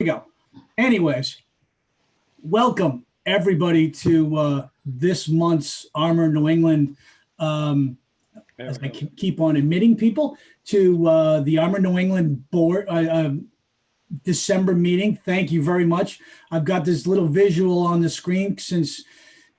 we go. Anyways, welcome everybody to this month's Armor New England. As I keep on admitting people to the Armor New England board December meeting. Thank you very much. I've got this little visual on the screen since,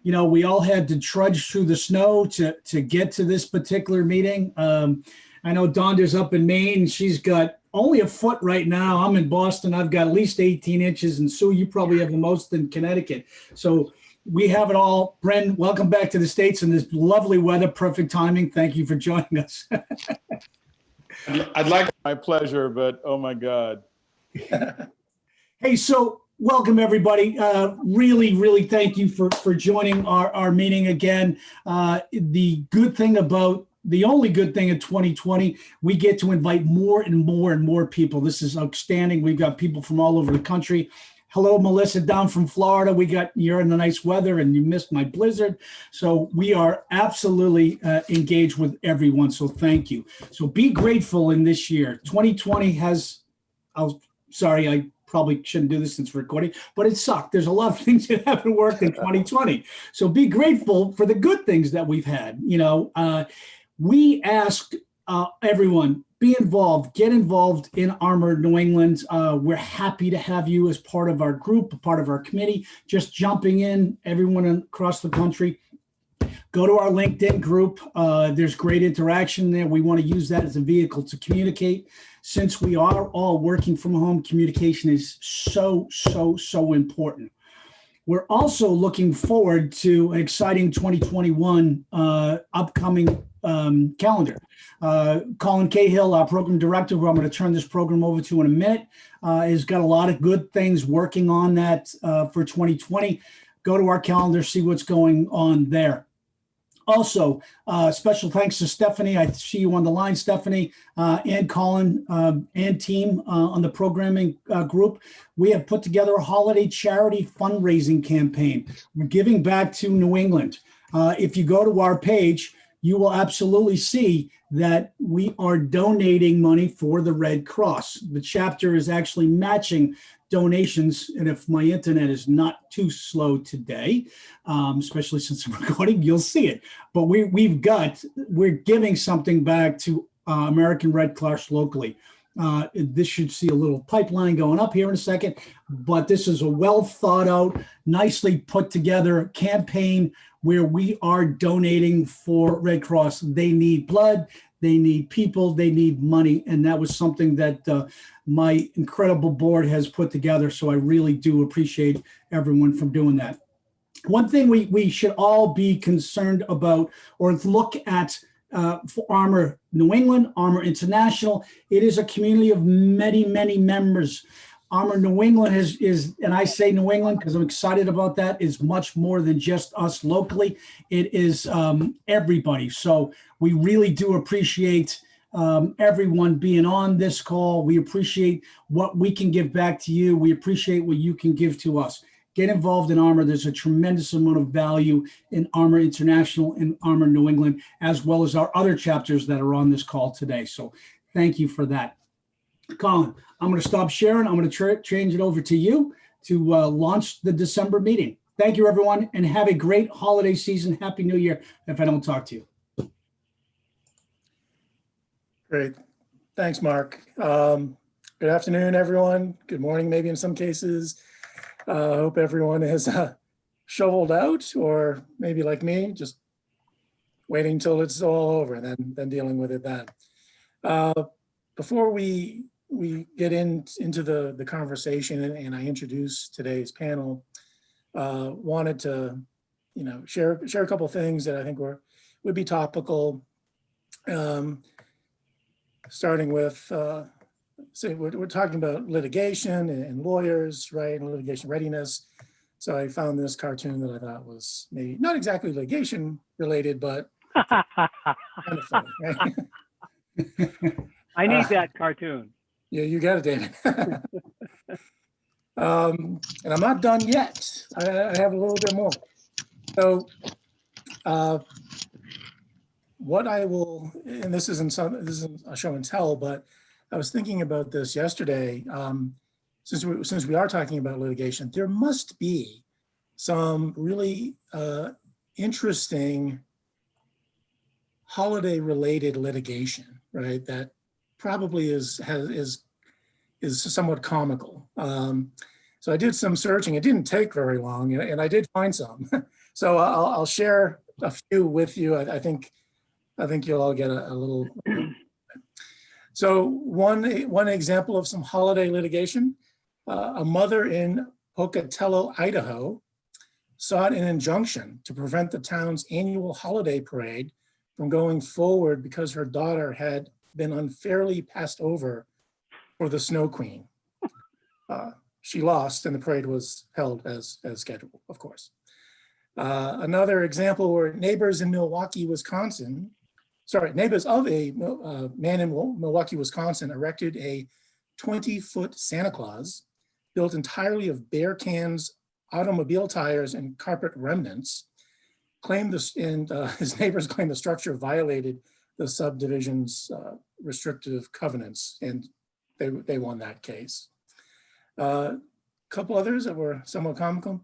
you know, we all had to trudge through the snow to get to this particular meeting. I know Donda's up in Maine. She's got only a foot right now. I'm in Boston. I've got at least 18 inches. And Sue, you probably have the most in Connecticut. So we have it all. Bryn, welcome back to the States in this lovely weather. Perfect timing. Thank you for joining us. I'd like my pleasure, but oh my God. Hey, so welcome everybody. Really thank you for joining our meeting again. The only good thing in 2020, we get to invite more and more people. This is outstanding. We've got people from all over the country. Hello, Melissa, down from Florida. You're in the nice weather and you missed my blizzard. So we are absolutely engaged with everyone. So thank you. So be grateful in this year. 2020 has, sorry, I probably shouldn't do this since recording, but it sucked. There's a lot of things that haven't worked in 2020. So be grateful for the good things that we've had. You know, we asked everyone, be involved, get involved in Armor New England. We're happy to have you as part of our group, part of our committee, just jumping in, everyone across the country. Go to our LinkedIn group. There's great interaction there. We want to use that as a vehicle to communicate. Since we are all working from home, communication is so important. We're also looking forward to an exciting 2021 upcoming calendar. Colin Cahill, our program director, who I'm going to turn this program over to in a minute, has got a lot of good things working on that for 2020. Go to our calendar, see what's going on there. Also, special thanks to Stephanie. I see you on the line, Stephanie, and Colin and team on the programming group. We have put together a holiday charity fundraising campaign. We're giving back to New England. If you go to our page, you will absolutely see that we are donating money for the Red Cross. The chapter is actually matching donations, and if my internet is not too slow today, especially since I'm recording, you'll see it. But we're giving something back to American Red Cross locally. This should see a little pipeline going up here in a second, but this is a well thought out, nicely put together campaign where we are donating for Red Cross. They need blood, they need people, they need money. And that was something that my incredible board has put together. So I really do appreciate everyone from doing that. One thing we should all be concerned about or look at for Armor New England, Armor International, it is a community of many members. Armor New England is, and I say New England because I'm excited about that, is much more than just us locally. It is everybody. So we really do appreciate everyone being on this call. We appreciate what we can give back to you. We appreciate what you can give to us. Get involved in Armor. There's a tremendous amount of value in Armor International and Armor New England, as well as our other chapters that are on this call today. So thank you for that. Colin, I'm going to stop sharing. I'm going to change it over to you to launch the December meeting. Thank you, everyone, and have a great holiday season. Happy New Year if I don't talk to you. Great. Thanks, Mark. Good afternoon, everyone. Good morning, maybe in some cases. Hope everyone has shoveled out, or maybe like me, just waiting till it's all over and then dealing with it then. Before we get into the conversation and I introduce today's panel, wanted to share a couple of things that I think would be topical. Starting with we're talking about litigation and lawyers, right, and litigation readiness. So I found this cartoon that I thought was maybe not exactly litigation related, but kind of funny, right? I need that cartoon. Yeah, you got it, David. And I'm not done yet. I have a little bit more. So what I will, and this isn't a show and tell, but I was thinking about this yesterday. since we are talking about litigation, there must be some really interesting holiday-related litigation, right? That probably is somewhat comical. So I did some searching. It didn't take very long, and I did find some. So I'll share a few with you. I think you'll all get a little. So one example of some holiday litigation: a mother in Pocatello, Idaho, sought an injunction to prevent the town's annual holiday parade from going forward because her daughter had been unfairly passed over for the Snow Queen. She lost, and the parade was held as scheduled, of course. Another example where neighbors of a man in Milwaukee, Wisconsin, erected a 20-foot Santa Claus built entirely of bear cans, automobile tires, and carpet remnants. His neighbors claimed the structure violated the subdivision's restrictive covenants, and they won that case. A couple others that were somewhat comical.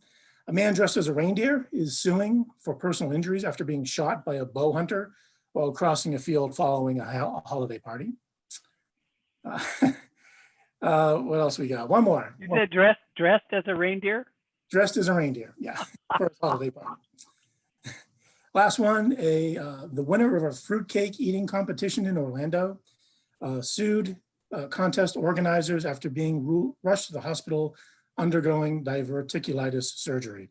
A man dressed as a reindeer is suing for personal injuries after being shot by a bow hunter while crossing a field following a holiday party. What else we got? One more. You said dressed as a reindeer? Dressed as a reindeer, yeah, for a holiday party. Last one, the winner of a fruitcake eating competition in Orlando sued contest organizers after being rushed to the hospital undergoing diverticulitis surgery.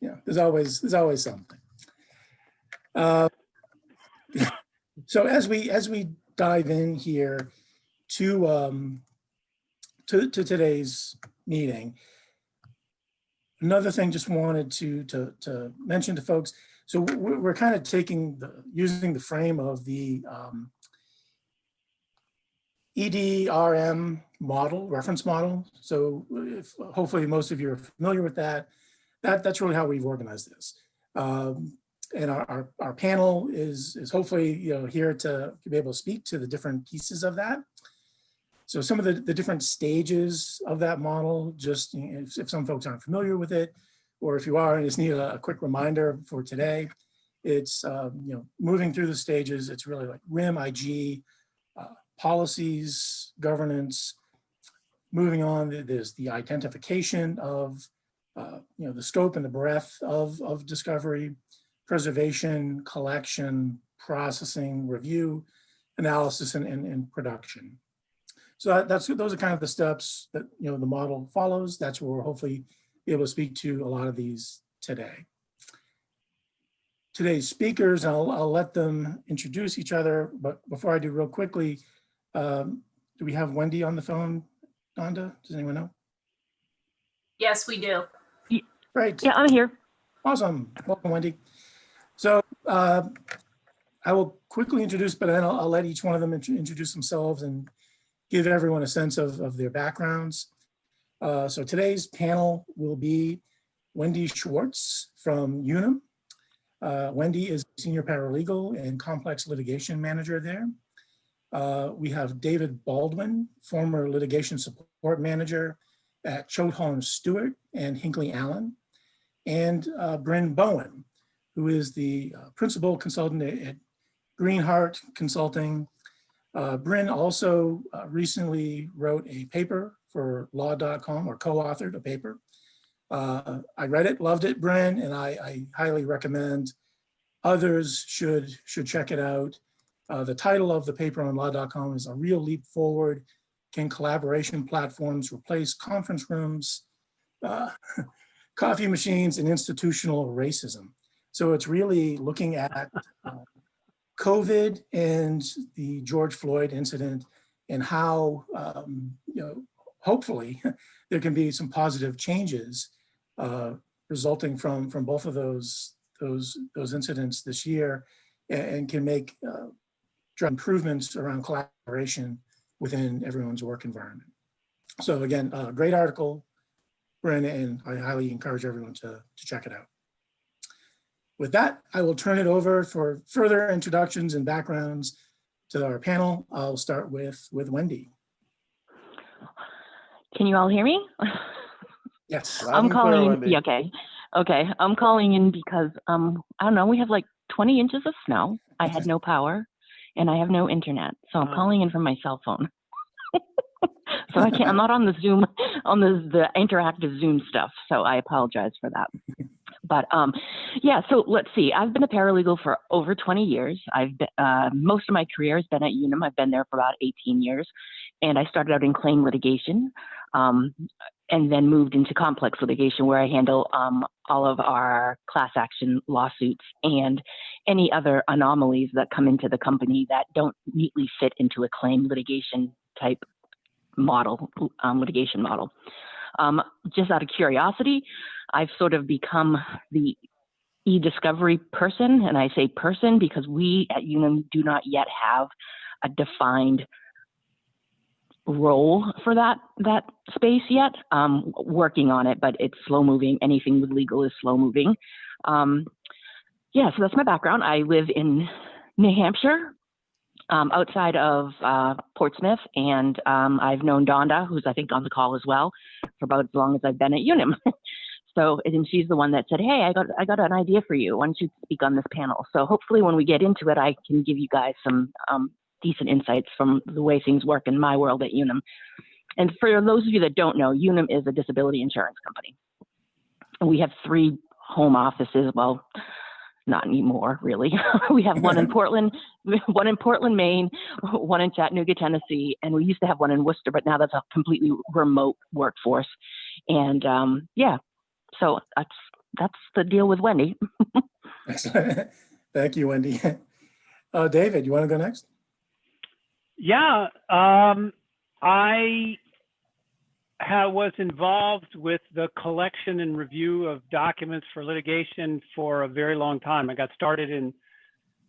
Yeah, there's always something. So as we dive in here to today's meeting, another thing just wanted to mention to folks. So we're kind of using the frame of the EDRM model, reference model. So hopefully most of you are familiar with that. That's really how we've organized this. And our panel is hopefully here to be able to speak to the different pieces of that. So some of the different stages of that model, just if some folks aren't familiar with it, or if you are and just need a quick reminder for today, it's moving through the stages. It's really like RIM, IG, policies, governance. Moving on, there's the identification of the scope and the breadth of discovery, preservation, collection, processing, review, analysis, and production. So those are kind of the steps that the model follows. That's where we'll hopefully be able to speak to a lot of these today. Today's speakers, I'll let them introduce each other, but before I do, real quickly, do we have Wendy on the phone, Donda? Does anyone know? Yes, we do. Great. Yeah, I'm here. Awesome. Welcome, Wendy. So I will quickly introduce, but then I'll let each one of them introduce themselves and give everyone a sense of their backgrounds. So today's panel will be Wendy Schwartz from UNUM. Wendy is senior paralegal and complex litigation manager there. We have David Baldwin, former litigation support manager at Choate Stewart and Hinckley Allen, and Bryn Bowen, who is the principal consultant at Greenheart Consulting. Bryn also recently wrote a paper for law.com, or co-authored a paper. I read it, loved it, Bryn, and I highly recommend others should check it out. The title of the paper on law.com is "A Real Leap Forward: Can Collaboration Platforms Replace Conference Rooms, Coffee Machines, and Institutional Racism?" So it's really looking at COVID and the George Floyd incident and how, hopefully there can be some positive changes resulting from both of those incidents this year, and can make improvements around collaboration within everyone's work environment. So again, great article, Bryn, and I highly encourage everyone to check it out. With that, I will turn it over for further introductions and backgrounds to our panel. I'll start with Wendy. Can you all hear me? Yes. Loud I'm and clear, calling in. Wendy. Yeah, okay. Okay. I'm calling in because I don't know, we have like 20 inches of snow. I had no power and I have no internet. So I'm calling in from my cell phone. So I can't, I'm not on the Zoom, on the interactive Zoom stuff. So I apologize for that. But yeah, so let's see. I've been a paralegal for over 20 years. I've been, most of my career has been at UNUM. I've been there for about 18 years. And I started out in claim litigation and then moved into complex litigation where I handle all of our class action lawsuits and any other anomalies that come into the company that don't neatly fit into a claim litigation type model, litigation model. Just out of curiosity, I've sort of become the e-discovery person, and I say person because we at UNUM do not yet have a defined role for that space yet. Working on it, but it's slow moving. Anything with legal is slow moving. Yeah, so that's my background. I live in New Hampshire, outside of Portsmouth, and I've known Donda, who's I think on the call as well, for about as long as I've been at UNUM. So, and she's the one that said, "Hey, I got an idea for you. Why don't you speak on this panel?" So hopefully, when we get into it, I can give you guys some decent insights from the way things work in my world at UNUM. And for those of you that don't know, UNUM is a disability insurance company. We have 3 home offices. Well, not anymore, really. We have one in Portland, Maine, one in Chattanooga, Tennessee, and we used to have one in Worcester, but now that's a completely remote workforce. And yeah, so that's the deal with Wendy. Excellent. Thank you, Wendy. David, you want to go next? Yeah, I was involved with the collection and review of documents for litigation for a very long time. I got started in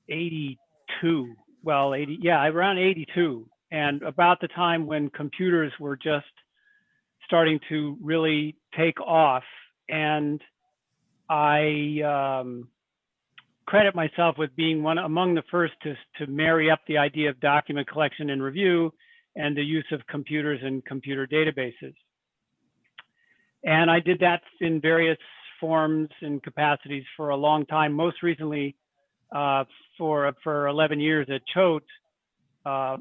82. Well, around 82. And about the time when computers were just starting to really take off. And I credit myself with being among the first to marry up the idea of document collection and review and the use of computers and computer databases. And I did that in various forms and capacities for a long time, most recently for 11 years at Choate,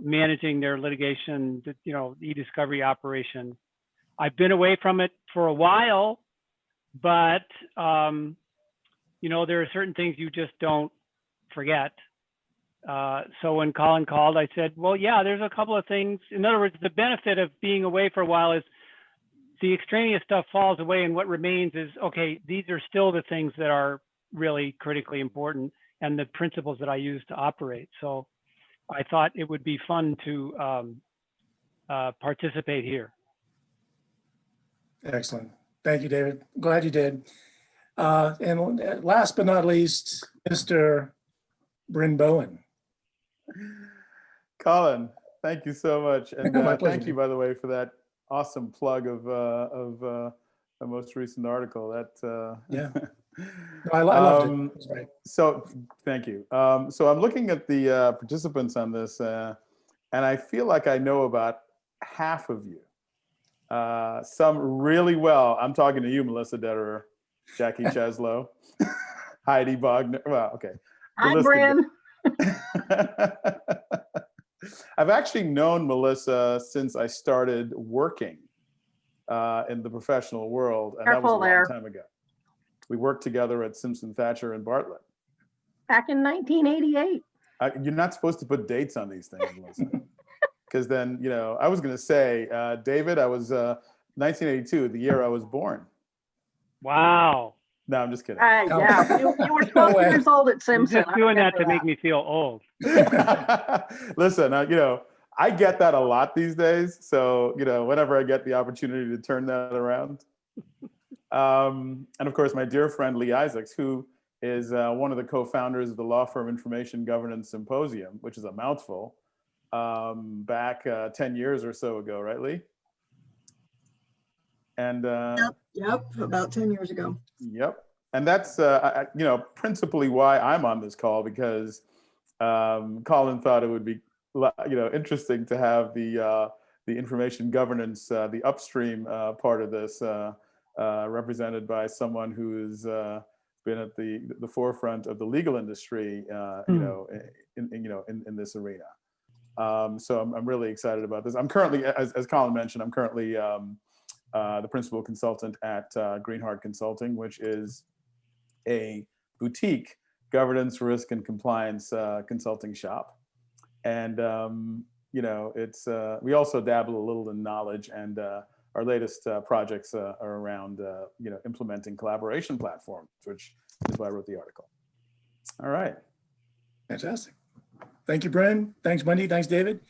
managing their litigation, e-discovery operation. I've been away from it for a while, but there are certain things you just don't forget. So when Colin called, I said, well, yeah, there's a couple of things. In other words, the benefit of being away for a while is the extraneous stuff falls away, and what remains is, okay, these are still the things that are really critically important and the principles that I use to operate. So I thought it would be fun to participate here. Excellent. Thank you, David. Glad you did. And last but not least, Mr. Bryn Bowen. Colin, thank you so much. And My pleasure. thank you, by the way, for that awesome plug of the most recent article. That Yeah. No, I loved it. That's right. So thank you. So I'm looking at the participants on this, and I feel like I know about half of you. Some really well. I'm talking to you, Melissa Detterer, Jackie Cheslow, Heidi Bogner. Well, okay. Hi, Bryn. I've actually known Melissa since I started working in the professional world, and that was a long time ago. We worked together at Simpson Thacher and Bartlett. Back in 1988. You're not supposed to put dates on these things, Melissa, because then, I was going to say, David, I was 1982, the year I was born. Wow. No, I'm just kidding. Yeah, you were 12 years old at Simpson. You're just doing that to make me feel old. Listen, I get that a lot these days. So, whenever I get the opportunity to turn that around. And of course, my dear friend Lee Isaacs, who is one of the co-founders of the Law Firm Information Governance Symposium, which is a mouthful, back 10 years or so ago, right, Lee? And Yep, about 10 years ago. Yep. And that's, principally why I'm on this call, because Colin thought it would be, interesting to have the information governance, the upstream part of this, represented by someone who's been at the forefront of the legal industry, in this arena. So I'm really excited about this. I'm currently, as Colin mentioned, I'm currently the principal consultant at Greenheart Consulting, which is a boutique governance, risk, and compliance consulting shop. And it's we also dabble a little in knowledge, and our latest projects are around implementing collaboration platforms, which is why I wrote the article. All right. Fantastic. Thank you, Bryn. Thanks, Wendy. Thanks, David.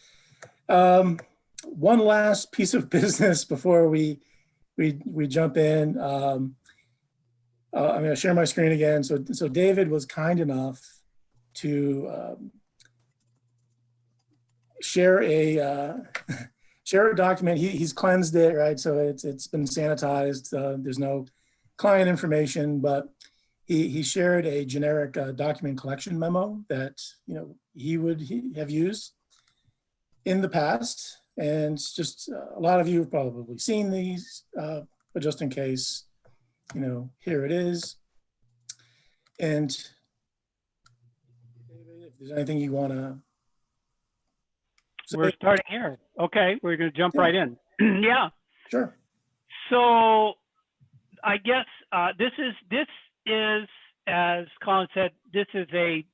One last piece of business before we jump in. I'm going to share my screen again. So David was kind enough to share a document. He's cleansed it, right? So it's been sanitized. There's no client information, but he shared a generic document collection memo that he would have used in the past. And just a lot of you have probably seen these, but just in case, here it is. And David, if there's anything you want to say. We're starting here. Okay, we're going to jump right in. Yeah. Sure. So I guess this is, as Colin said, this is a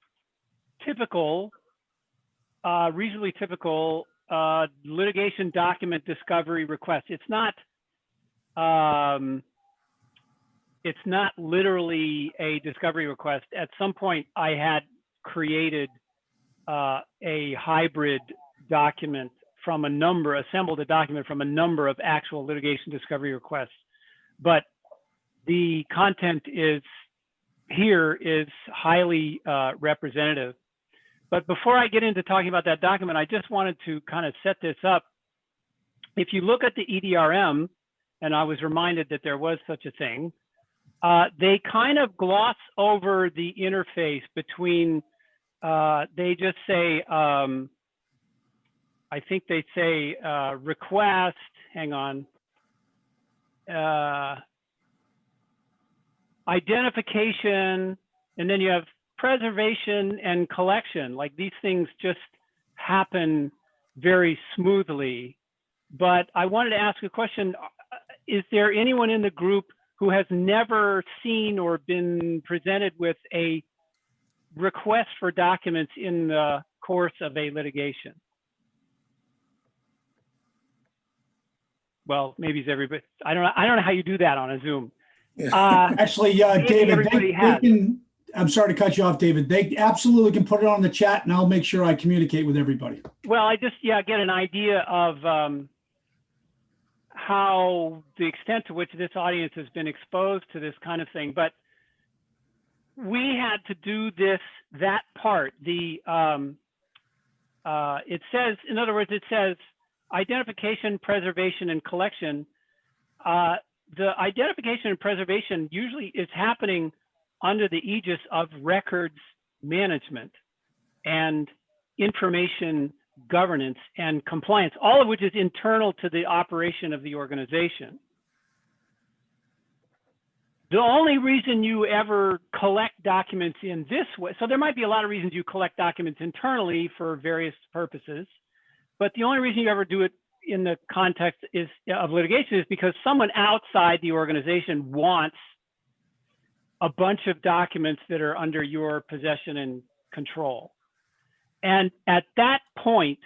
typical, reasonably typical litigation document discovery request. It's not literally a discovery request. At some point, I had created a hybrid document from assembled a document from a number of actual litigation discovery requests. But the content is highly representative. But before I get into talking about that document, I just wanted to kind of set this up. If you look at the EDRM, and I was reminded that there was such a thing, they kind of gloss over the interface between, they just say, I think they say request, hang on, identification, and then you have preservation and collection. Like these things just happen very smoothly. But I wanted to ask a question. Is there anyone in the group who has never seen or been presented with a request for documents in the course of a litigation? Well, maybe it's everybody. I don't know how you do that on a Zoom. Actually, David, I'm sorry to cut you off, David. They absolutely can put it on the chat, and I'll make sure I communicate with everybody. Well, I just get an idea of how the extent to which this audience has been exposed to this kind of thing. But we had to do that part. It says, in other words, it says identification, preservation, and collection. The identification and preservation usually is happening under the aegis of records management and information governance and compliance, all of which is internal to the operation of the organization. The only reason you ever collect documents in this way, so there might be a lot of reasons you collect documents internally for various purposes, but the only reason you ever do it in the context of litigation is because someone outside the organization wants a bunch of documents that are under your possession and control. And at that point,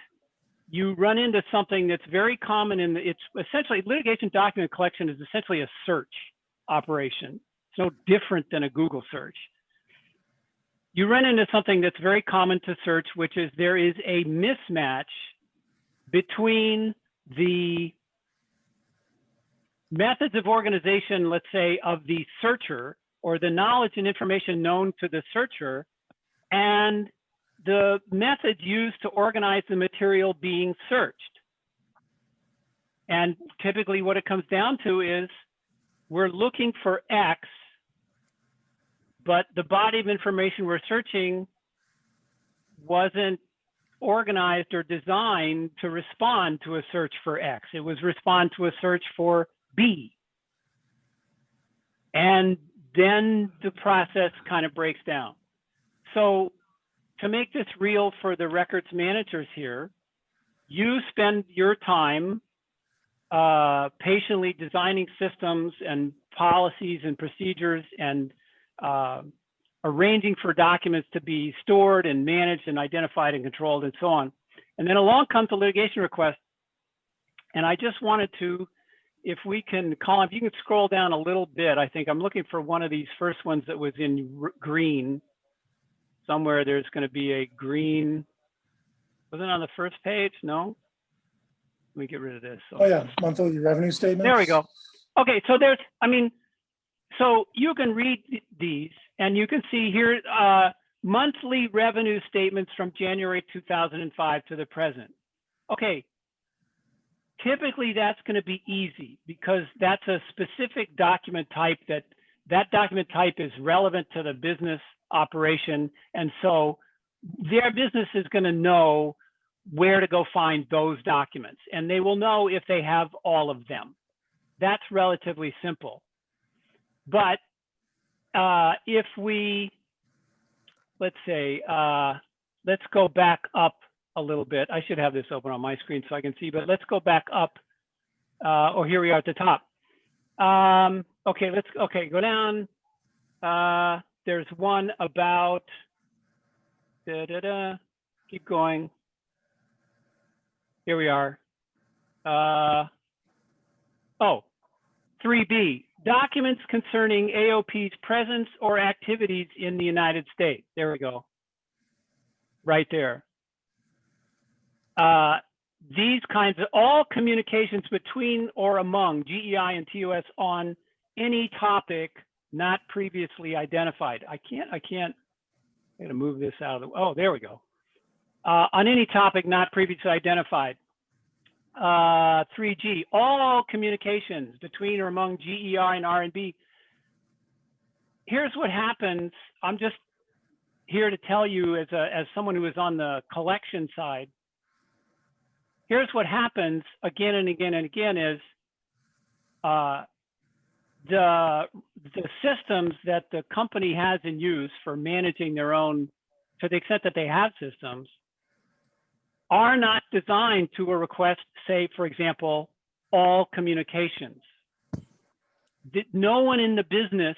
you run into something that's very common it's essentially litigation document collection is essentially a search operation. It's no different than a Google search. You run into something that's very common to search, which is there is a mismatch between the methods of organization, let's say, of the searcher, or the knowledge and information known to the searcher, and the methods used to organize the material being searched. And typically what it comes down to is we're looking for X, but the body of information we're searching wasn't organized or designed to respond to a search for X. It was respond to a search for B. And then the process kind of breaks down. So to make this real for the records managers here, you spend your time patiently designing systems and policies and procedures and arranging for documents to be stored and managed and identified and controlled and so on. And then along comes the litigation request. And I just wanted to, if we can, Colin, if you can scroll down a little bit, I think I'm looking for one of these first ones that was in green. Somewhere there's going to be a green, wasn't it on the first page? No? Let me get rid of this. Oh yeah, monthly revenue statements. There we go. Okay, so there's, I mean, so you can read these and you can see here monthly revenue statements from January 2005 to the present. Okay, typically that's going to be easy because that's a specific document type that document type is relevant to the business operation. And so their business is going to know where to go find those documents, and they will know if they have all of them. That's relatively simple. But if we, let's say, let's go back up a little bit. I should have this open on my screen so I can see, but let's go back up. Oh, here we are at the top. Okay, go down. There's one about, keep going. Here we are. 3B, documents concerning AOP's presence or activities in the United States. There we go. Right there. These kinds of all communications between or among GEI and TOS on any topic not previously identified. I gotta move this out of the, oh, there we go. On any topic not previously identified. 3G, all communications between or among GEI and R&B. Here's what happens. I'm just here to tell you as someone who is on the collection side, here's what happens again and again and again is the systems that the company has in use for managing their own, to the extent that they have systems, are not designed to a request, say, for example, all communications. No one in the business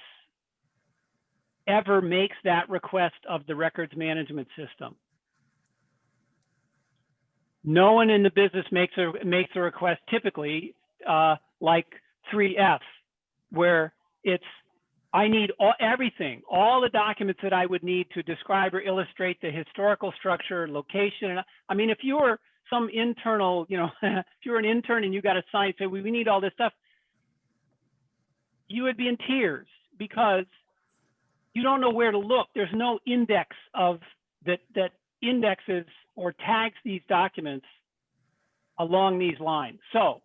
ever makes that request of the records management system. No one in the business makes a request typically like 3F, where it's, I need everything, all the documents that I would need to describe or illustrate the historical structure, location. I mean, if you were some internal, you know, if you're an intern and you got a site, say, we need all this stuff, you would be in tears because you don't know where to look. There's no index of that indexes or tags these documents along these lines. So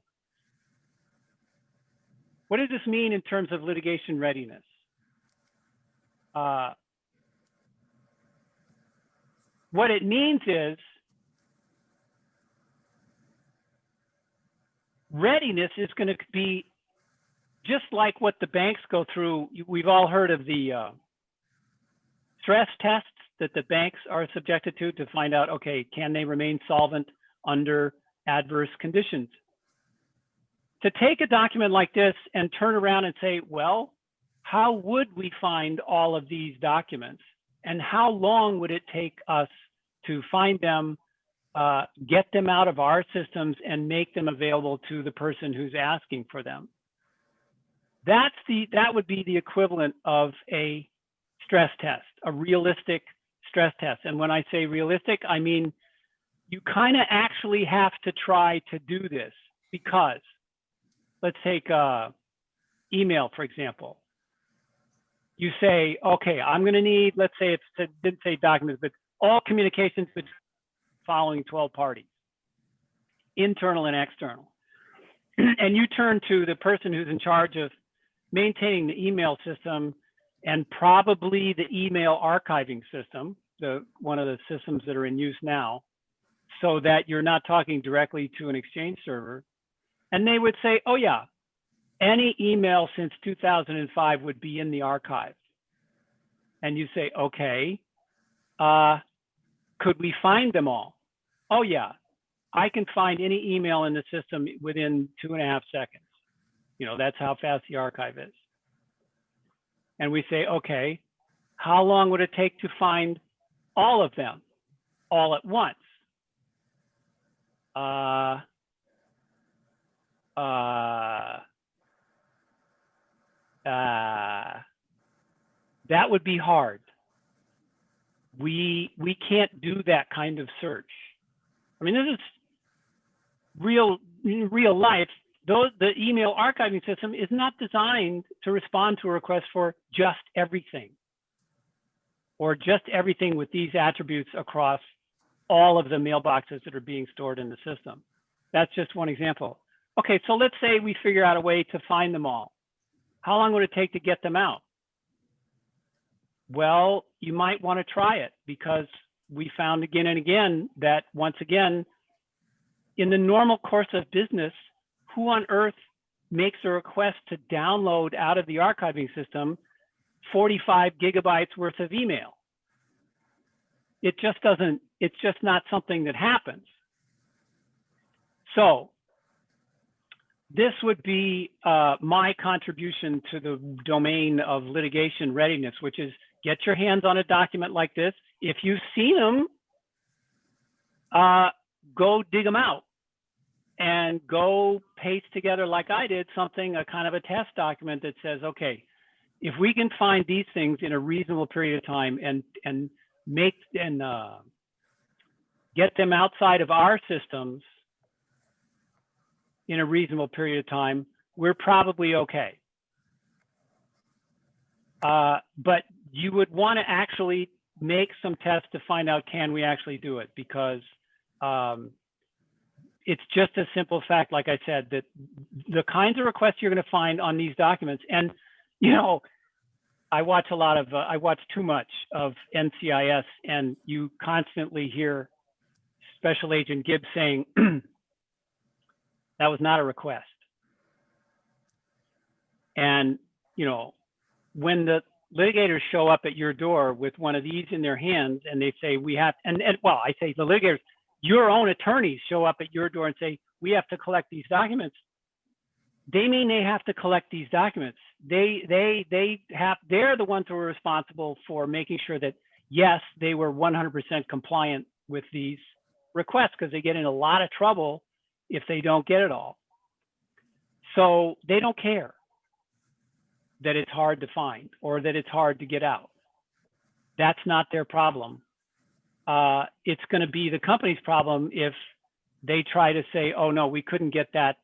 what does this mean in terms of litigation readiness? What it means is readiness is going to be just like what the banks go through. We've all heard of the stress tests that the banks are subjected to find out, okay, can they remain solvent under adverse conditions? To take a document like this and turn around and say, well, how would we find all of these documents and how long would it take us to find them, get them out of our systems and make them available to the person who's asking for them? That would be the equivalent of a stress test, a realistic stress test. And when I say realistic, I mean, you kind of actually have to try to do this because let's take email, for example. You say, okay, I'm going to need, let's say it didn't say documents, but all communications between following 12 parties, internal and external. And you turn to the person who's in charge of maintaining the email system and probably the email archiving system, one of the systems that are in use now. so that you're not talking directly to an Exchange server. And they would say, oh yeah, any email since 2005 would be in the archive. And you say, okay, could we find them all? Oh yeah, I can find any email in the system within 2.5 seconds. You know, that's how fast the archive is. And we say, okay, how long would it take to find all of them all at once? That would be hard. We can't do that kind of search. I mean, this is real life. The email archiving system is not designed to respond to a request for just everything, or just everything with these attributes across all of the mailboxes that are being stored in the system. That's just one example. Okay, so let's say we figure out a way to find them all. How long would it take to get them out? Well, you might want to try it, because we found again and again that, once again, in the normal course of business, who on earth makes a request to download out of the archiving system 45 gigabytes worth of email? It just doesn't, it's just not something that happens. So this would be my contribution to the domain of litigation readiness, which is get your hands on a document like this. If you've seen them, go dig them out and go paste together, like I did, something, a kind of a test document that says, okay, if we can find these things in a reasonable period of time and get them outside of our systems in a reasonable period of time, we're probably okay. But you would want to actually make some tests to find out, can we actually do it? Because it's just a simple fact, like I said, that the kinds of requests you're going to find on these documents, and you know, I watch too much of NCIS, and you constantly hear Special Agent Gibbs saying, that was not a request. And, you know, when the litigators show up at your door with one of these in their hands and they say, we have, well, I say the litigators, your own attorneys show up at your door and say, we have to collect these documents. They mean they have to collect these documents. They're the ones who are responsible for making sure that, yes, they were 100% compliant with these requests, because they get in a lot of trouble if they don't get it all. So they don't care that it's hard to find or that it's hard to get out. That's not their problem. It's going to be the company's problem if they try to say, oh no, we couldn't get that.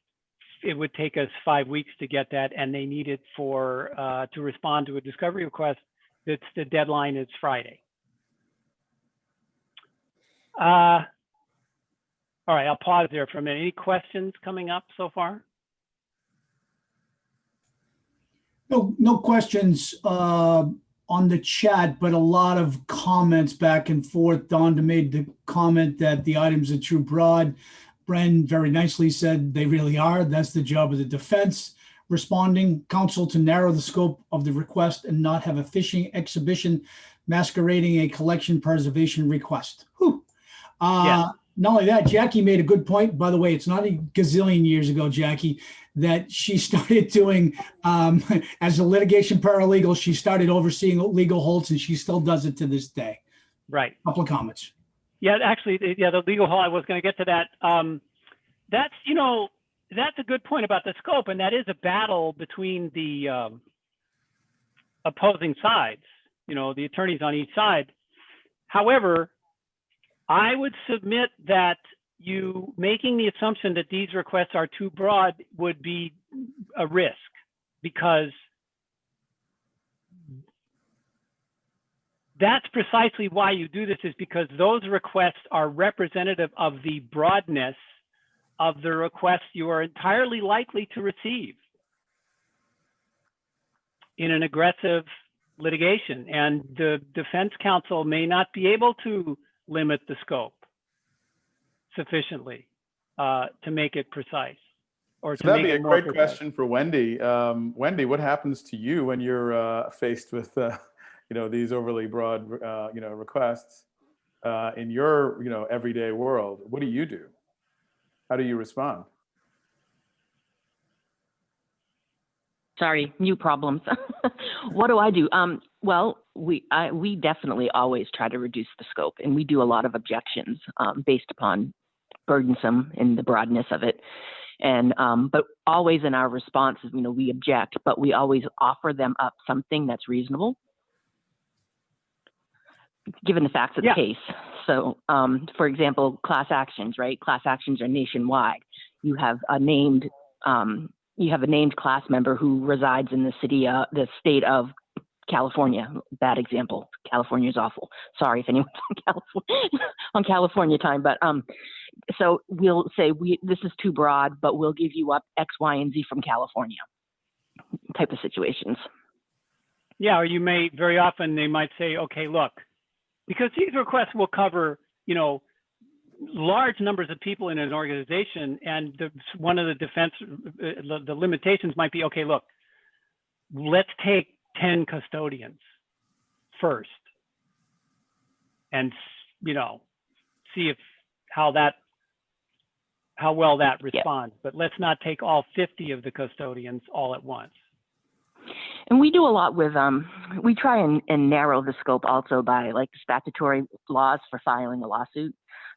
It would take us 5 weeks to get that, and they need it for to respond to a discovery request. That's the deadline is Friday. All right, I'll pause there for a minute. Any questions coming up so far? No questions on the chat, but a lot of comments back and forth. Donda made the comment that the items are too broad. Bryn very nicely said they really are. That's the job of the defense. Responding counsel to narrow the scope of the request and not have a fishing exhibition masquerading a collection preservation request. Whew. Yeah. Not only that, Jackie made a good point. By the way, it's not a gazillion years ago, Jackie, that she started doing, as a litigation paralegal, she started overseeing legal holds, and she still does it to this day. Right. Couple of comments. Yeah, actually, yeah, the legal hold, I was going to get to that. That's, you know, that's a good point about the scope, and that is a battle between the opposing sides, you know, the attorneys on each side. However, I would submit that you making the assumption that these requests are too broad would be a risk, because that's precisely why you do this, is because those requests are representative of the broadness of the requests you are entirely likely to receive in an aggressive litigation. And the defense counsel may not be able to limit the scope. sufficiently to make it precise, or So to that'd make be a it more great precise. question for Wendy. Wendy, what happens to you when you're faced with, these overly broad, requests in your, everyday world? What do you do? How do you respond? Sorry, new problems. What do I do? Well, we definitely always try to reduce the scope, and we do a lot of objections based upon burdensome and the broadness of it. And but always in our responses, we object, but we always offer them up something that's reasonable, given the facts of the case. So, for example, class actions, right? Class actions are nationwide. You have a named class member who resides in the state of California. Bad example. California is awful. Sorry if anyone's on California time, but so we'll say this is too broad, but we'll give you up X, Y, and Z from California type of situations. Yeah, or very often they might say, okay, look, because these requests will cover, large numbers of people in an organization, and one of the limitations might be, okay, look, let's take 10 custodians first, and see how well that responds. But let's not take all 50 of the custodians all at once. And we do a lot with, we try and narrow the scope also by like statutory laws for filing a lawsuit.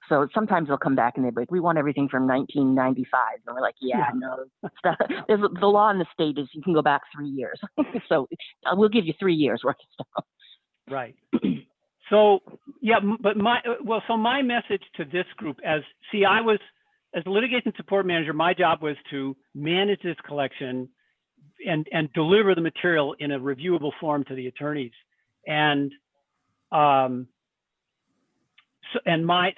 So sometimes they'll come back and they'll be like, we want everything from 1995. And we're like, no. The law in the state is you can go back 3 years. So we'll give you 3 years worth of stuff. Right. So, but my message to this group as a litigation support manager, my job was to manage this collection and deliver the material in a reviewable form to the attorneys. And my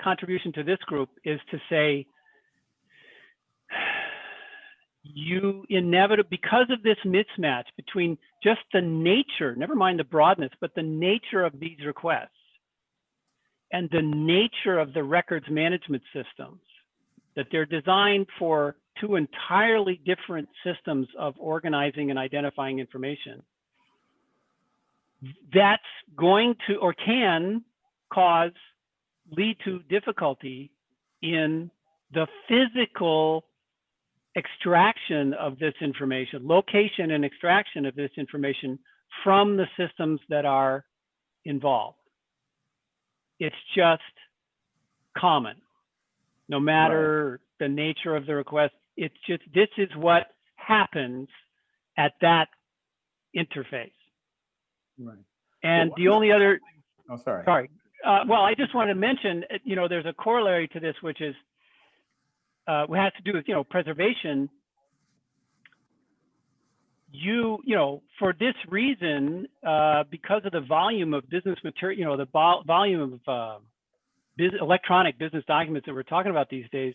contribution to this group is to say, you inevitably, because of this mismatch between just the nature, never mind the broadness, but the nature of these requests and the nature of the records management systems, that they're designed for two entirely different systems of organizing and identifying information, that's going to or can lead to difficulty in the physical extraction of this information, location and extraction of this information from the systems that are involved. It's just common, no matter the nature of the request. It's just, this is what happens at that interface. Right. And the only other, sorry. Well, I just want to mention, there's a corollary to this, which is, what has to do with, preservation. For this reason, because of the volume of business material, the volume of electronic business documents that we're talking about these days,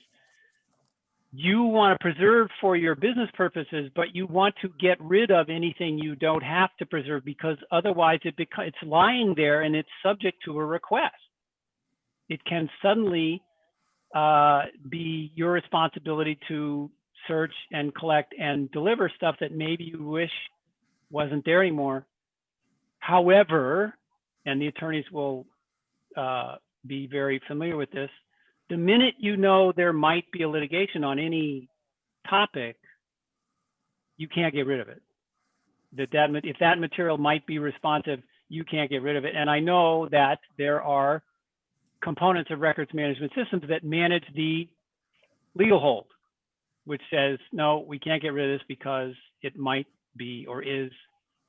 you want to preserve for your business purposes, but you want to get rid of anything you don't have to preserve, because otherwise it's lying there and it's subject to a request. It can suddenly be your responsibility to search and collect and deliver stuff that maybe you wish wasn't there anymore. However, and the attorneys will be very familiar with this, the minute there might be a litigation on any topic, you can't get rid of it. If that material might be responsive, you can't get rid of it. And I know that there are components of records management systems that manage the legal hold, which says, no, we can't get rid of this because it might be or is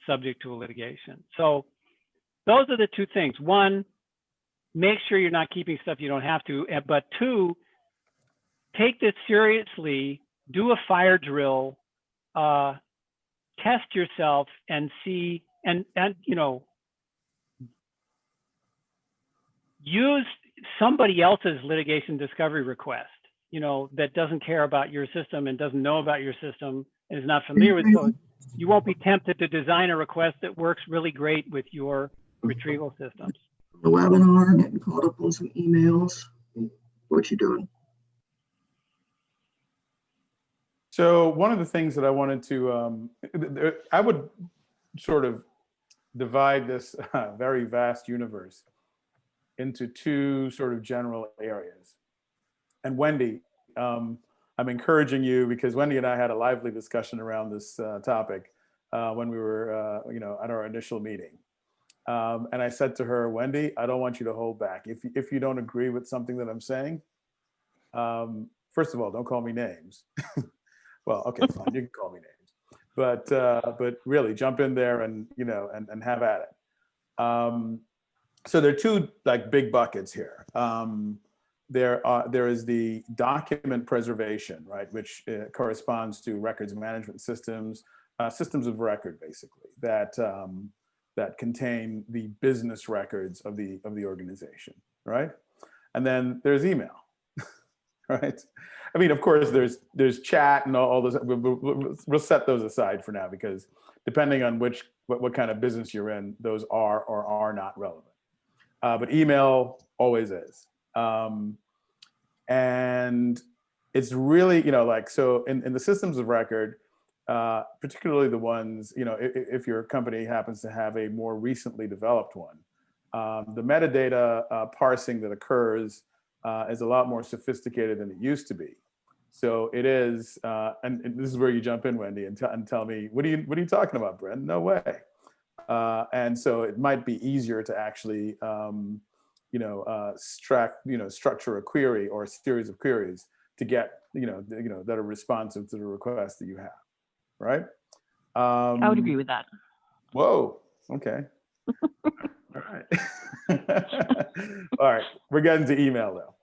subject to a litigation. So those are the two things. One, make sure you're not keeping stuff you don't have to. But two, take this seriously, do a fire drill, test yourself and see, and use somebody else's litigation discovery request, that doesn't care about your system and doesn't know about your system and is not familiar with it. You won't be tempted to design a request that works really great with your retrieval systems. The webinar, getting caught up on some emails. what you doing? So one of the things that I wanted to, I would sort of divide this very vast universe into two sort of general areas. And Wendy, I'm encouraging you, because Wendy and I had a lively discussion around this topic when we were, at our initial meeting. And I said to her, Wendy, I don't want you to hold back. If you don't agree with something that I'm saying, first of all, don't call me names. Well, okay, fine, you can call me names, but really jump in there and and have at it. So there are two like big buckets here. There is the document preservation, right, which corresponds to records management systems, systems of record, basically, that contain the business records of the organization, right? And then there's email, right? I mean, of course, there's chat and all those. We'll set those aside for now, because depending on what kind of business you're in, those are or are not relevant. But email always is. And it's really, so in the systems of record, particularly the ones, if your company happens to have a more recently developed one, the metadata parsing that occurs is a lot more sophisticated than it used to be. So it is, and this is where you jump in, Wendy, and tell me, what are you talking about, Bryn? No way. And so it might be easier to actually, structure a query or a series of queries to get, that are responsive to the request that you have, right? I would agree with that. Whoa, okay. All right. All right, we're getting to email though.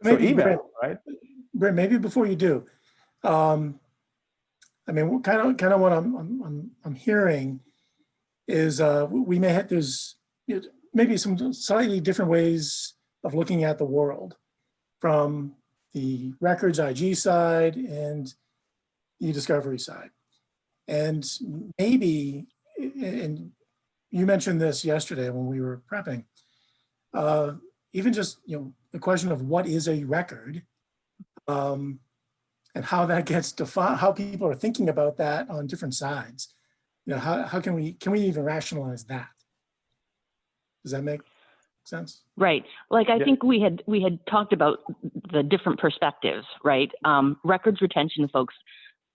So Maybe, email, right? Bryn, maybe before you do, I mean, kind of what I'm hearing is we may have, there's maybe some slightly different ways of looking at the world from the records IG side and the discovery side. And maybe, and you mentioned this yesterday when we were prepping, even just, the question of what is a record, and how that gets defined, how people are thinking about that on different sides. How can we even rationalize that? Does that make sense? Right. Like I think we had talked about the different perspectives, right? Records retention folks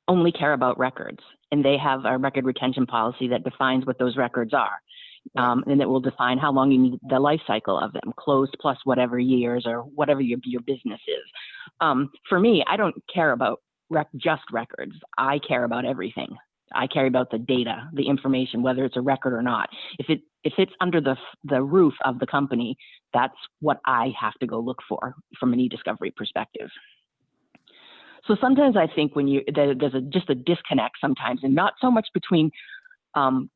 only care about records, and they have a record retention policy that defines what those records are. And it will define how long you need the life cycle of them, closed plus whatever years or whatever your business is. For me, I don't care about just records. I care about everything. I care about the data, the information, whether it's a record or not. If it's under the roof of the company, that's what I have to go look for from an e-discovery perspective. So sometimes I think when there's just a disconnect sometimes, and not so much between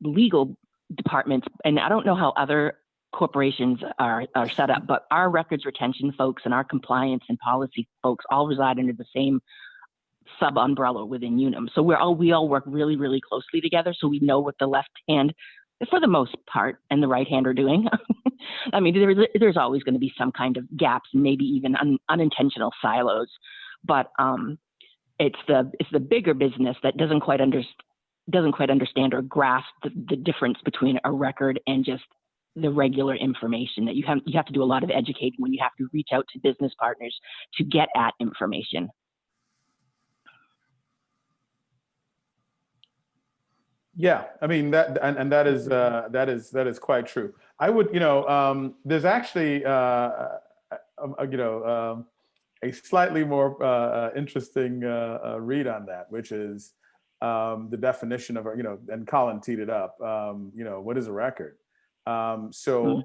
legal departments, and I don't know how other corporations are set up, but our records retention folks and our compliance and policy folks all reside under the same sub umbrella within UNUM. So we all work really, really closely together, so we know what the left hand, for the most part, and the right hand are doing. I mean, there's always going to be some kind of gaps, maybe even unintentional silos, but it's the bigger business that doesn't quite understand or grasp the difference between a record and just the regular information. That you have to do a lot of educating when you have to reach out to business partners to get at information. Yeah, I mean that is quite true. I would, there's actually a slightly more interesting read on that, which is the definition of, and Colin teed it up. What is a record? So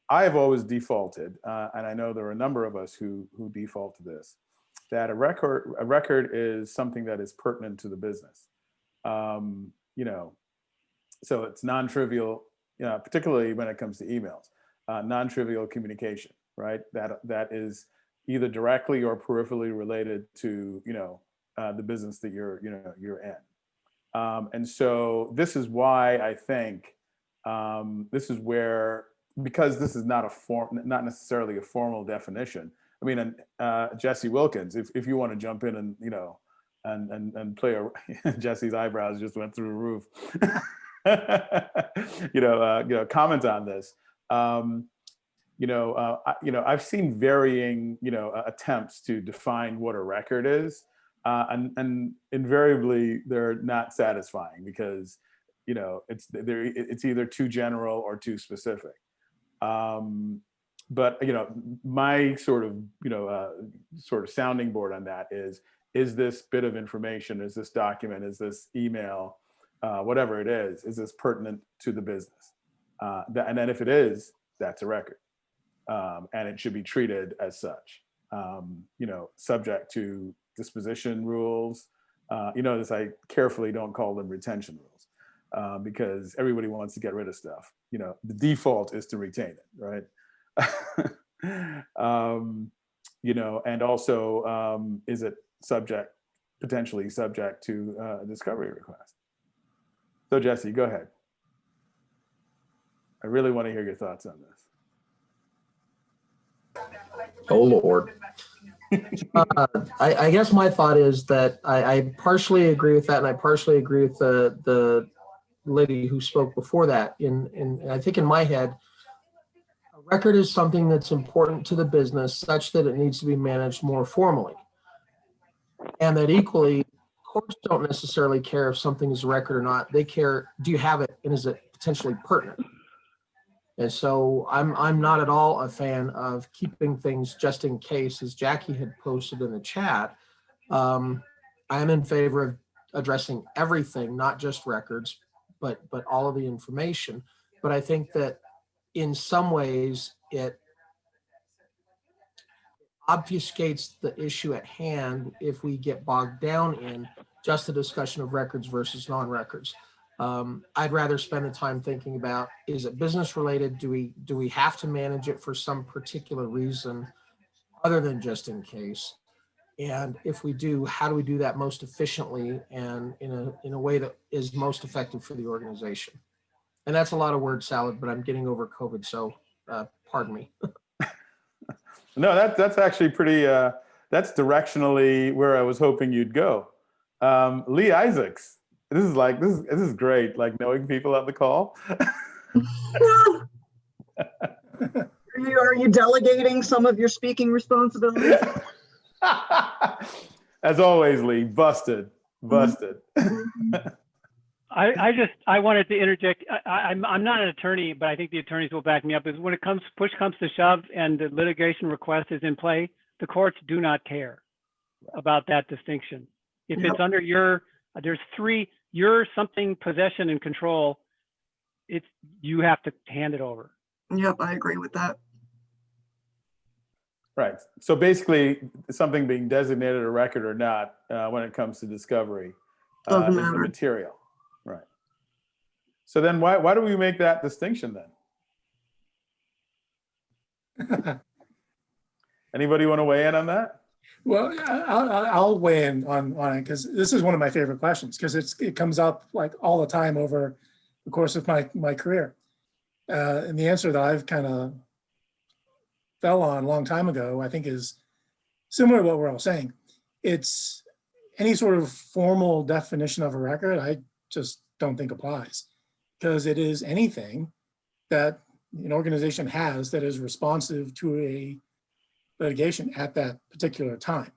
I have always defaulted, and I know there are a number of us who default to this, that a record is something that is pertinent to the business. So it's non-trivial, particularly when it comes to emails, non-trivial communication, right? That is either directly or peripherally related to, the business that you're in. And so this is why I think this is where because this is not not necessarily a formal definition. I mean, Jesse Wilkins, if you want to jump in and, and play Jesse's eyebrows just went through the roof. Comment on this. I've seen varying, attempts to define what a record is, and invariably they're not satisfying because, it's either too general or too specific. But my sort of sounding board on that is this bit of information, is this document, is this email, whatever it is this pertinent to the business? And then if it is, that's a record. And it should be treated as such, subject to disposition rules. Notice I carefully don't call them retention rules, because everybody wants to get rid of stuff. The default is to retain it, right? And also, is it potentially subject to a discovery request? So Jesse, go ahead. I really want to hear your thoughts on this. Oh, Lord. I guess my thought is that I partially agree with that, and I partially agree with the lady who spoke before that. And I think in my head, a record is something that's important to the business such that it needs to be managed more formally. And that equally, courts don't necessarily care if something is a record or not. They care, do you have it, and is it potentially pertinent? And so I'm not at all a fan of keeping things just in case, as Jackie had posted in the chat. I'm in favor of addressing everything, not just records, but all of the information. But I think that in some ways it obfuscates the issue at hand if we get bogged down in just the discussion of records versus non-records. I'd rather spend the time thinking about, is it business related? Do we have to manage it for some particular reason other than just in case? And if we do, how do we do that most efficiently and in a way that is most effective for the organization? And that's a lot of word salad, but I'm getting over COVID, so pardon me. No, that's actually pretty, that's directionally where I was hoping you'd go. Lee Isaacs. This is great, like knowing people on the call. Are you delegating some of your speaking responsibilities? As always, Lee, busted. I wanted to interject. I'm not an attorney, but I think the attorneys will back me up. Is when it push comes to shove and the litigation request is in play, the courts do not care about that distinction. If it's under there's your something, possession and control, you have to hand it over. Yep, I agree with that. Right. So basically, something being designated a record or not, when it comes to discovery, is the material. Right. So then why do we make that distinction then? Anybody want to weigh in on that? Well, I'll weigh in on it because this is one of my favorite questions because it comes up like all the time over the course of my career. And the answer that I've kind of fell on a long time ago, I think, is similar to what we're all saying. It's any sort of formal definition of a record, I just don't think applies because it is anything that an organization has that is responsive to a litigation at that particular time.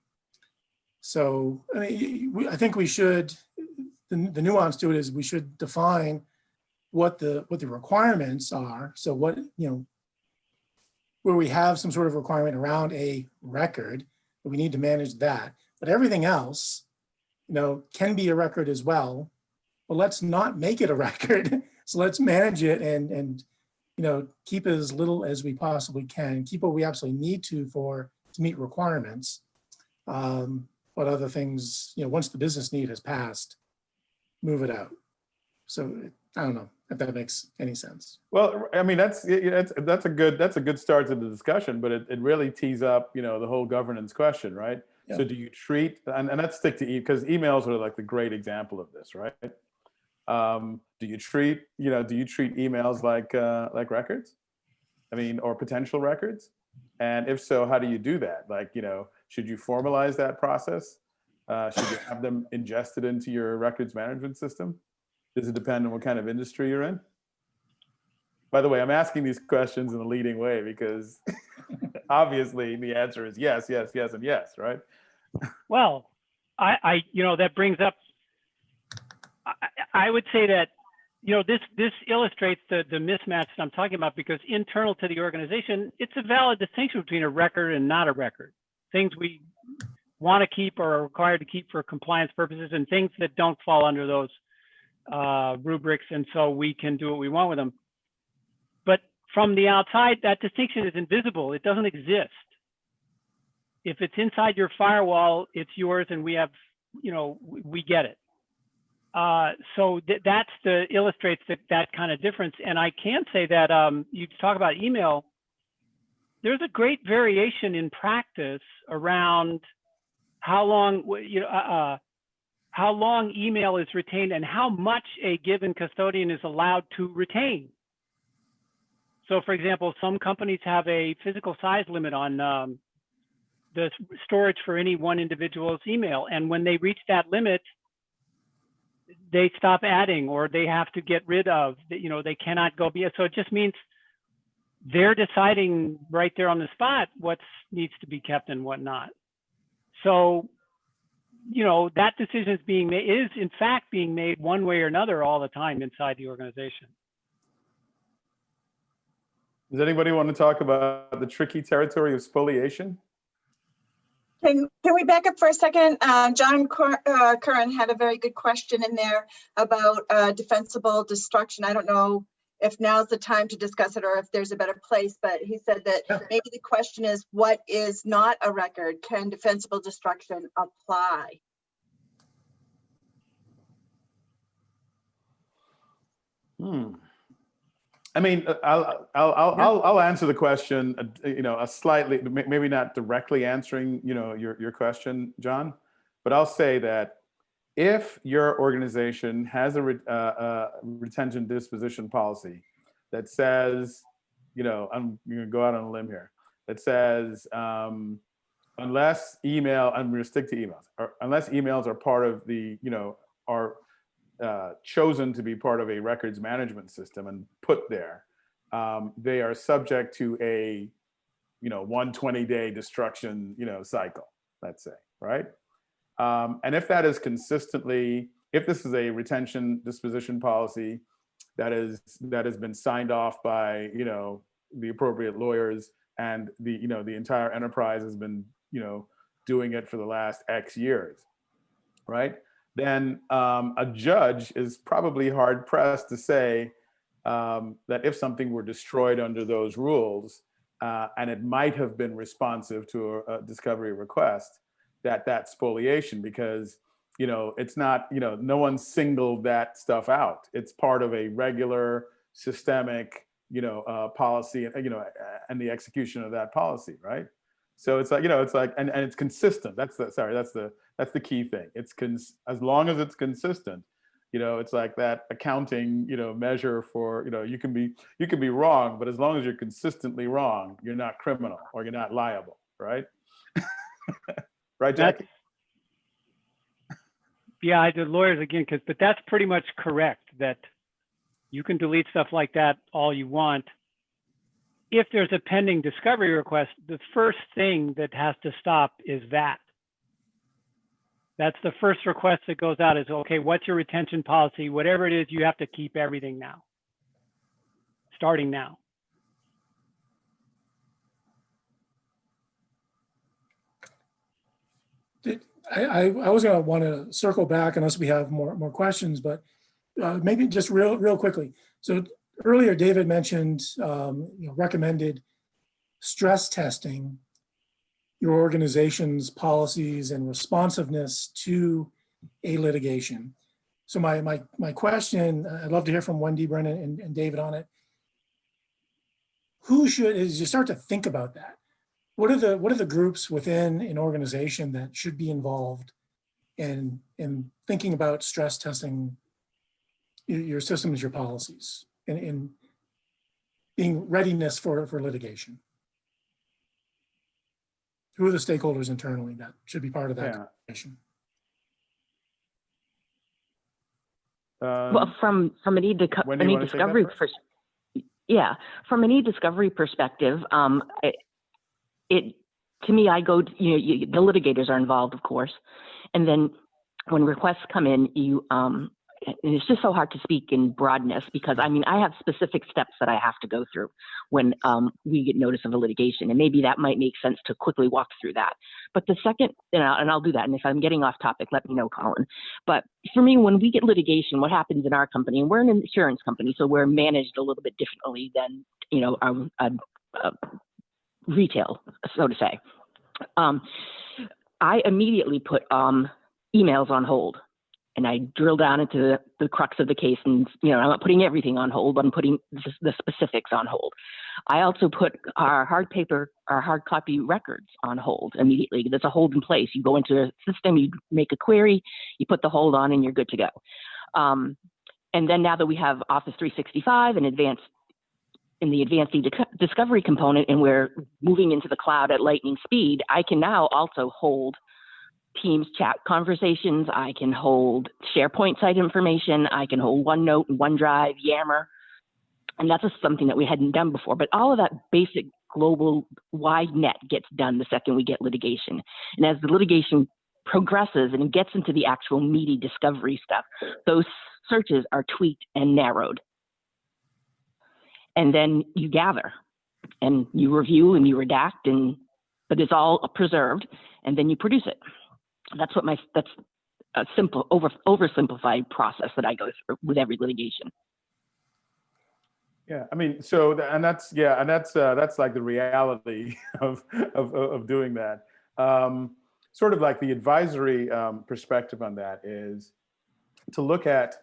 So, I mean, I think we should, the nuance to it is we should define what the requirements are. So what, where we have some sort of requirement around a record, we need to manage that. But everything else, can be a record as well, but let's not make it a record. So let's manage it and keep as little as we possibly can, keep what we absolutely need to meet requirements. But other things, once the business need has passed, move it out. So I don't know if that makes any sense. Well, I mean, that's a good start to the discussion, but it really tees up, the whole governance question, right? Yeah. So do you treat, and let's stick to because emails are like the great example of this, right? Do you treat emails like records? I mean, or potential records? And if so, how do you do that? Like, should you formalize that process? Should you have them ingested into your records management system? Does it depend on what kind of industry you're in? By the way, I'm asking these questions in a leading way because obviously the answer is yes, yes, yes, and yes, right? Well, that brings up, I would say that, this illustrates the mismatch that I'm talking about, because internal to the organization, it's a valid distinction between a record and not a record. Things we want to keep or are required to keep for compliance purposes, and things that don't fall under those rubrics, and so we can do what we want with them. But from the outside, that distinction is invisible. It doesn't exist. If it's inside your firewall, it's yours, and we have, we get it. So that's illustrates that kind of difference. And I can say that you talk about email. There's a great variation in practice around how long email is retained and how much a given custodian is allowed to retain. So, for example, some companies have a physical size limit on the storage for any one individual's email, and when they reach that limit, they stop adding, or they have to get rid of. They cannot go beyond. So it just means they're deciding right there on the spot what needs to be kept and what not. So, that decision is in fact being made one way or another all the time inside the organization. Does anybody want to talk about the tricky territory of spoliation? Can we back up for a second? John Curran had a very good question in there about defensible destruction. I don't know if now's the time to discuss it or if there's a better place, but he said that maybe the question is, what is not a record? Can defensible destruction apply? I mean, I'll answer the question, a slightly, maybe not directly answering, your question, John, but I'll say that if your organization has a retention disposition policy that says, I'm going to go out on a limb here, that says, unless email, I'm going to stick to emails, or unless emails are part of the, are chosen to be part of a records management system and put there, they are subject to a 120-day destruction cycle, let's say, right? And if that is consistently, if this is a retention disposition policy that has been signed off by the appropriate lawyers, and the entire enterprise has been doing it for the last X years, right? Then a judge is probably hard pressed to say that if something were destroyed under those rules, and it might have been responsive to a discovery request, that's spoliation, because it's not, no one singled that stuff out. It's part of a regular systemic policy, and the execution of that policy, right? So it's like, it's like, and it's consistent. That's the key thing. As long as it's consistent, it's like that accounting, measure for, you can be wrong, but as long as you're consistently wrong, you're not criminal or you're not liable, right? Right, Jackie? Yeah, I did lawyers again, but that's pretty much correct, that you can delete stuff like that all you want. If there's a pending discovery request, the first thing that has to stop is that. That's the first request that goes out is, okay, what's your retention policy? Whatever it is, you have to keep everything now, starting now. I was going to want to circle back unless we have more questions, but maybe just real quickly. So earlier, David mentioned recommended stress testing your organization's policies and responsiveness to a litigation. So my question, I'd love to hear from Wendy, Bryn, and David on it. Who should, as you start to think about that, what are the groups within an organization that should be involved in thinking about stress testing your systems, your policies? And being readiness for litigation? Who are the stakeholders internally that should be part of that conversation? Well, from an Wendy, you wanna take that e-discovery first? from an e-discovery perspective, to me, I go, the litigators are involved, of course, and then when requests come in, and it's just so hard to speak in broadness because I have specific steps that I have to go through when we get notice of a litigation, and maybe that might make sense to quickly walk through that. But the second, and I'll do that, and if I'm getting off topic, let me know, Colin. But for me, when we get litigation, what happens in our company, and we're an insurance company, so we're managed a little bit differently than retail, so to say. I immediately put emails on hold, and I drill down into the crux of the case, and I'm not putting everything on hold, but I'm putting the specifics on hold. I also put our hard copy records on hold immediately. There's a hold in place. You go into a system, you make a query, you put the hold on, and you're good to go. And then now that we have Office 365 and in the advanced discovery component, and we're moving into the cloud at lightning speed, I can now also hold Teams chat conversations. I can hold SharePoint site information. I can hold OneNote, OneDrive, Yammer. And that's just something that we hadn't done before. But all of that basic global wide net gets done the second we get litigation. And as the litigation progresses and it gets into the actual meaty discovery stuff, those searches are tweaked and narrowed. And then you gather and you review and you redact, but it's all preserved, and then you produce it. That's a simple, oversimplified process that I go through with every litigation. Yeah, that's like the reality of doing that. Sort of like the advisory perspective on that is to look at,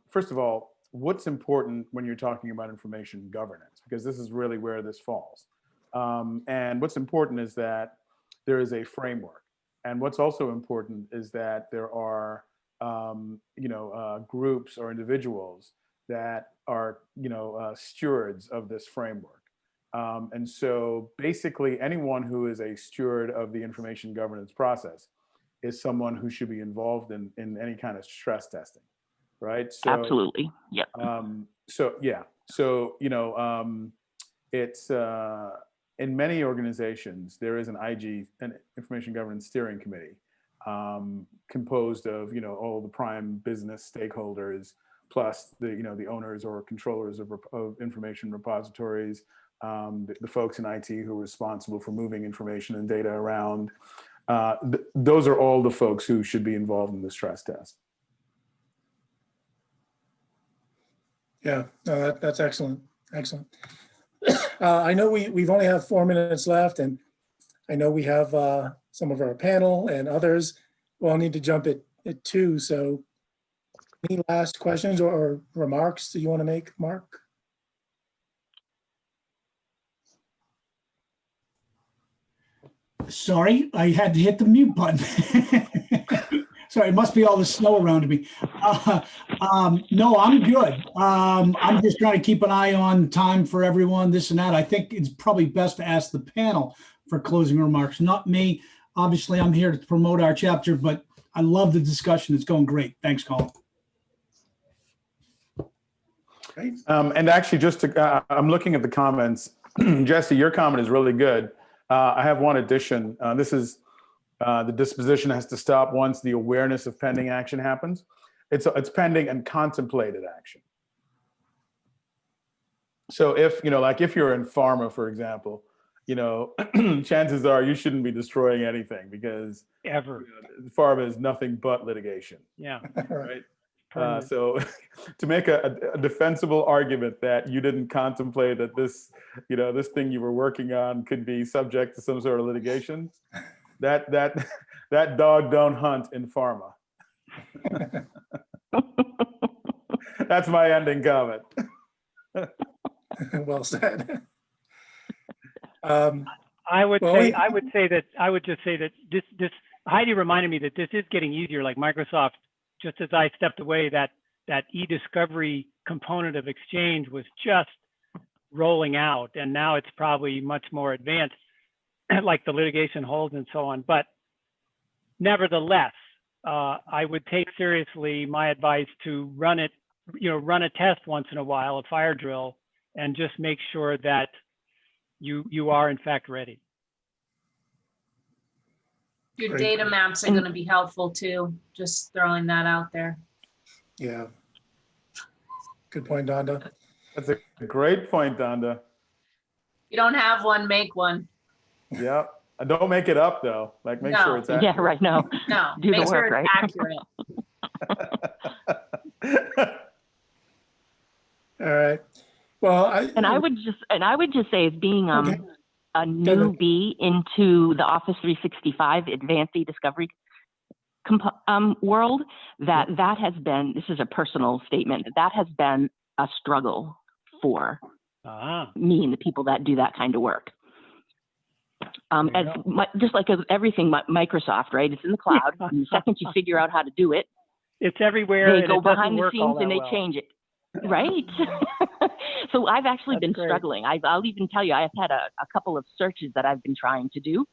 first of all, what's important when you're talking about information governance, because this is really where this falls. And what's important is that there is a framework. And what's also important is that there are, groups or individuals that are, stewards of this framework. And so basically anyone who is a steward of the information governance process is someone who should be involved in any kind of stress testing, right? So, absolutely, yeah. It's in many organizations, there is an Information Governance Steering Committee, composed of, all the prime business stakeholders, plus the owners or controllers of information repositories, the folks in IT who are responsible for moving information and data around. Those are all the folks who should be involved in the stress test. Yeah, no, that's excellent. Excellent. I know we've only have 4 minutes left, and I know we have some of our panel and others will need to jump at 2. So any last questions or remarks that you want to make, Mark? Sorry, I had to hit the mute button. Sorry, it must be all the snow around me. No, I'm good. I'm just trying to keep an eye on time for everyone, this and that. I think it's probably best to ask the panel for closing remarks, not me. Obviously, I'm here to promote our chapter, but I love the discussion. It's going great. Thanks, Colin. And actually, I'm looking at the comments. Jesse, your comment is really good. I have one addition. This is the disposition has to stop once the awareness of pending action happens. It's pending and contemplated action. So if, if you're in pharma, for example, chances are you shouldn't be destroying anything because pharma is nothing but litigation. Yeah. Right. So to make a defensible argument that you didn't contemplate that this, this thing you were working on could be subject to some sort of litigation, that dog don't hunt in pharma. That's my ending comment. Well said. I would just say that this Heidi reminded me that this is getting easier. Like Microsoft, just as I stepped away, that e-discovery component of Exchange was just rolling out, and now it's probably much more advanced, like the litigation holds and so on. But nevertheless, I would take seriously my advice to run it, run a test once in a while, a fire drill, and just make sure that you are in fact ready. Your Great. data maps are going to be helpful too. Just throwing that out there. Yeah. Good point, Donda. That's a great point, Donda. You don't have one, make one. Yeah. Don't make it up though. Like make sure it's accurate. Yeah, right. No, No, do the make sure work, it's right? accurate. All right. Well, I would just say, as being Okay. a newbie into the Office 365 Advanced e-discovery world, that has been, this is a personal statement, that has been a struggle for me and the people that do that kind of work. Just like everything Microsoft, right? It's in the cloud. And the second you figure out how to do it, it's everywhere. They go behind the scenes and they well. change it. Right. So I've actually That's been great. struggling. I'll even tell you, I've had a couple of searches that I've been trying to do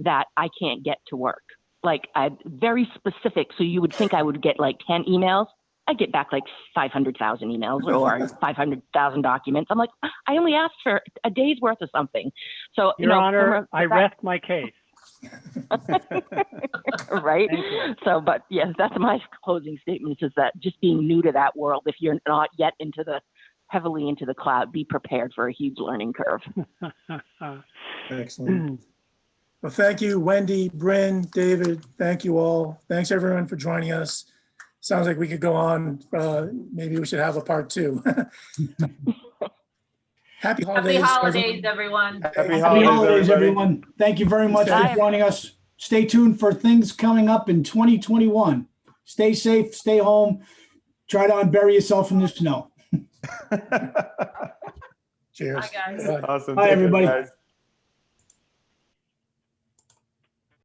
that I can't get to work. Like I'm very specific. So you would think I would get like 10 emails. I get back like 500,000 emails or 500,000 documents. I'm like, I only asked for a day's worth of something. So, Your Honor, I rest my case. Right. So, but yes, that's my closing statement, is that just being new to that world, if you're not yet heavily into the cloud, be prepared for a huge learning curve. Excellent. Well, thank you, Wendy, Bryn, David. Thank you all. Thanks everyone for joining us. Sounds like we could go on. Maybe we should have a part 2. Happy holidays. Happy holidays, everyone. Happy Happy holidays, everybody. everyone. Thank you very much Bye. for joining us. Stay tuned for things coming up in 2021. Stay safe, stay home. Try to unbury yourself in the snow. Cheers. Bye, guys. Bye. Awesome. Bye, Take care, everybody. guys.